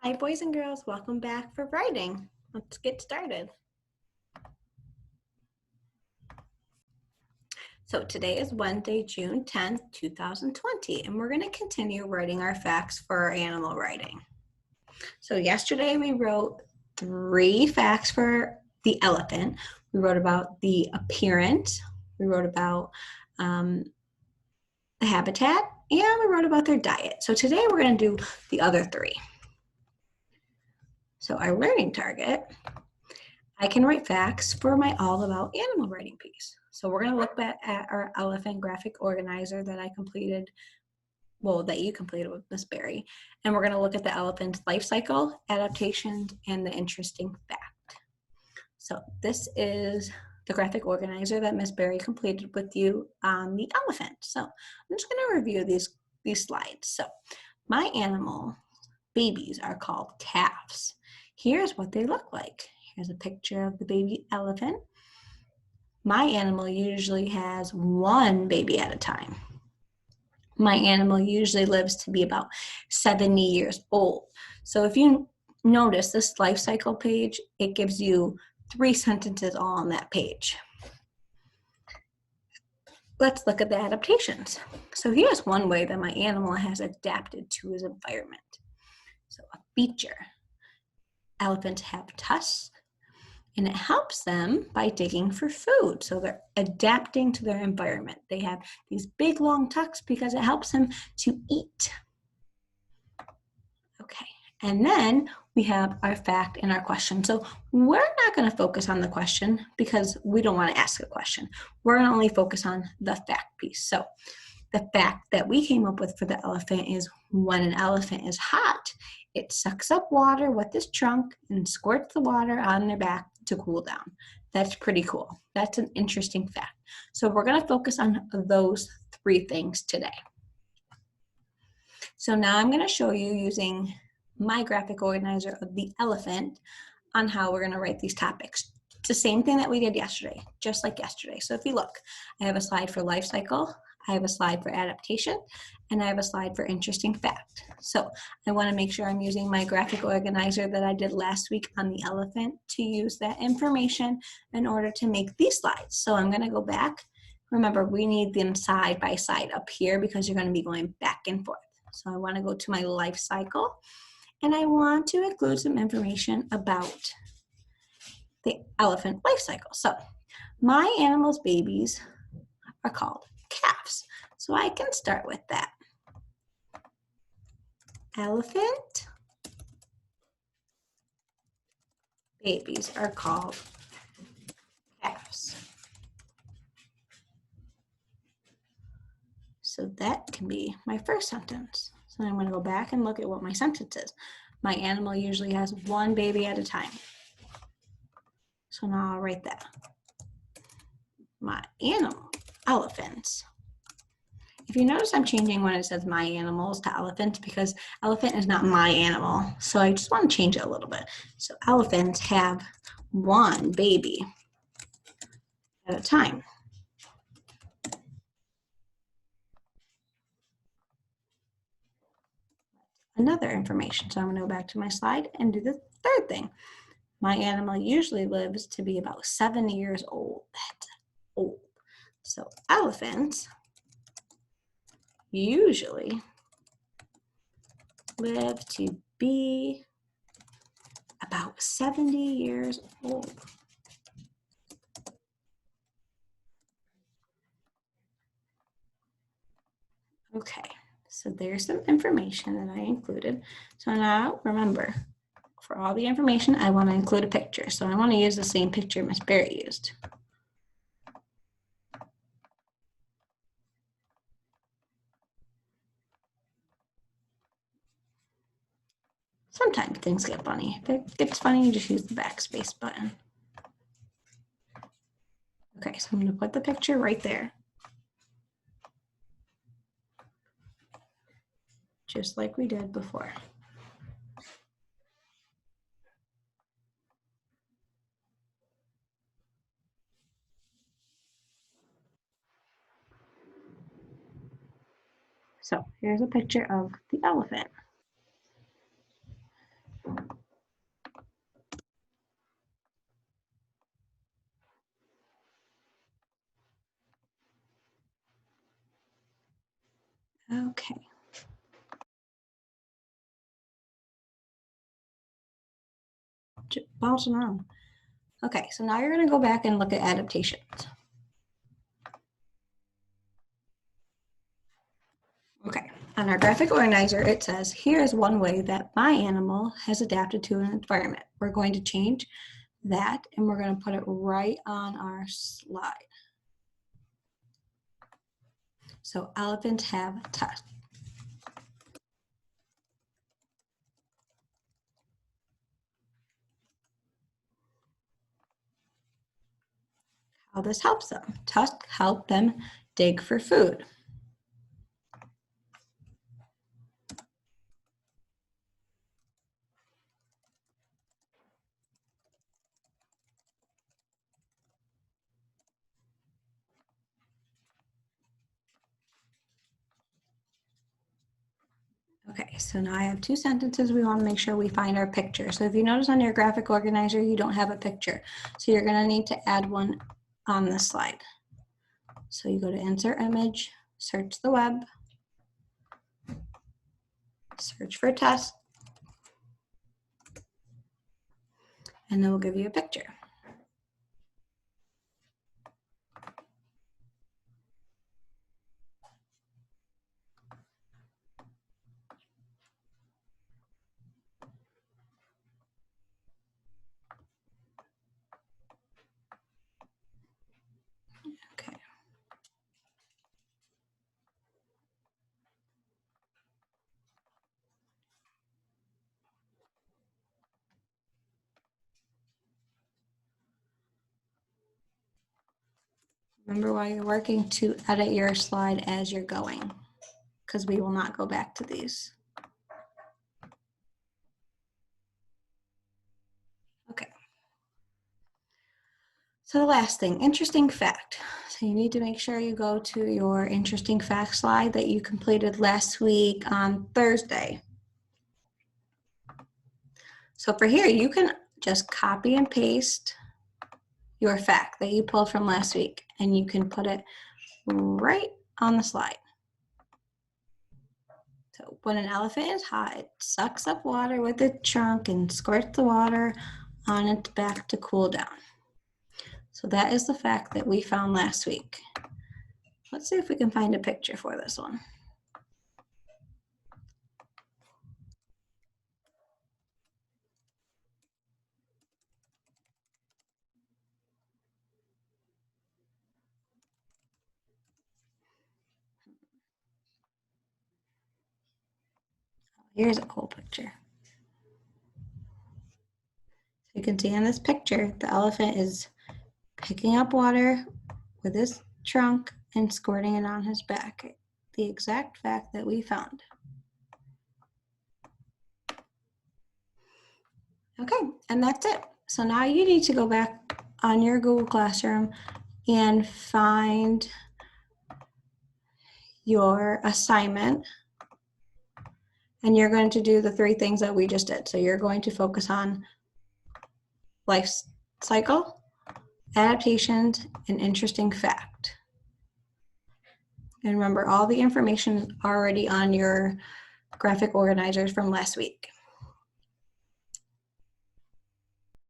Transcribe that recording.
Hi, boys and girls. Welcome back for writing. Let's get started. So today is Wednesday, June 10th, 2020, and we're going to continue writing our facts for our animal writing. So yesterday we wrote 3 facts for the elephant. We wrote about the appearance, we wrote about the habitat, and we wrote about their diet. So today we're going to do the other 3. So our learning target, I can write facts for my all about animal writing piece. So we're going to look back at our elephant graphic organizer that I completed, that you completed with Miss Berry. And we're going to look at the elephant's life cycle, adaptations, and the interesting fact. So this is the graphic organizer that Miss Berry completed with you on the elephant. So I'm just going to review these slides. So my animal babies are called calves. Here's what they look like. Here's a picture of the baby elephant. My animal usually has 1 baby at a time. My animal usually lives to be about 70 years old. So if you notice this life cycle page, it gives you 3 sentences all on that page. Let's look at the adaptations. So here's one way that my animal has adapted to his environment. So a feature. Elephants have tusks, and it helps them by digging for food. So they're adapting to their environment. They have these big long tusks because it helps them to eat. Okay, and then we have our fact and our question. So we're not going to focus on the question because we don't want to ask a question. We're going to only focus on the fact piece. So the fact that we came up with for the elephant is when an elephant is hot, it sucks up water with its trunk and squirts the water on their back to cool down. That's pretty cool. That's an interesting fact. So we're going to focus on those 3 things today. So now I'm going to show you using my graphic organizer of the elephant on how we're going to write these topics. It's the same thing that we did yesterday, just like yesterday. So if you look, I have a slide for life cycle, I have a slide for adaptation, and I have a slide for interesting fact. So I want to make sure I'm using my graphic organizer that I did last week on the elephant to use that information in order to make these slides. So I'm going to go back. Remember, we need them side by side up here because you're going to be going back and forth. So I want to go to my life cycle, and I want to include some information about the elephant life cycle. So my animal's babies are called calves. So I can start with that. Elephant babies are called calves. So that can be my first sentence. So I'm going to go back and look at what my sentence is. My animal usually has 1 baby at a time. So now I'll write that. My animal, elephants. If you notice, I'm changing when it says my animals to elephant because elephant is not my animal. So I just want to change it a little bit. So elephants have 1 baby at a time. Another information. So I'm going to go back to my slide and do the 3rd thing. My animal usually lives to be about 7 years old. That's old. So elephants usually live to be about 70 years old. Okay, so there's some information that I included. So now remember, for all the information, I want to include a picture. So I want to use the same picture Miss Berry used. Sometimes things get funny. If it gets funny, you just use the backspace button. Okay, so I'm going to put the picture right there. Just like we did before. So here's a picture of the elephant. Okay. Bouncing around. Okay, so now you're going to go back and look at adaptations. Okay, on our graphic organizer, it says, here is one way that my animal has adapted to an environment. We're going to change that and we're going to put it right on our slide. So elephants have tusks. How this helps them. Tusks help them dig for food. Okay, so now I have two sentences. We want to make sure we find our picture. So if you notice on your graphic organizer, you don't have a picture. So you're going to need to add one on this slide. So you go to Insert Image, search the web, search for test, and then we'll give you a picture. Okay. Remember while you're working to edit your slide as you're going, because we will not go back to these. Okay. So the last thing, interesting fact. So you need to make sure you go to your interesting fact slide that you completed last week on Thursday. So for here, you can just copy and paste your fact that you pulled from last week, and you can put it right on the slide. So when an elephant is hot, it sucks up water with its trunk and squirts the water on its back to cool down. So that is the fact that we found last week. Let's see if we can find a picture for this one. Here's a cool picture. So you can see in this picture, the elephant is picking up water with his trunk and squirting it on his back. The exact fact that we found. Okay, and that's it. So now you need to go back on your Google Classroom and find your assignment. And you're going to do the three things that we just did. So you're going to focus on life cycle, adaptations, and interesting fact. And remember, all the information is already on your graphic organizers from last week.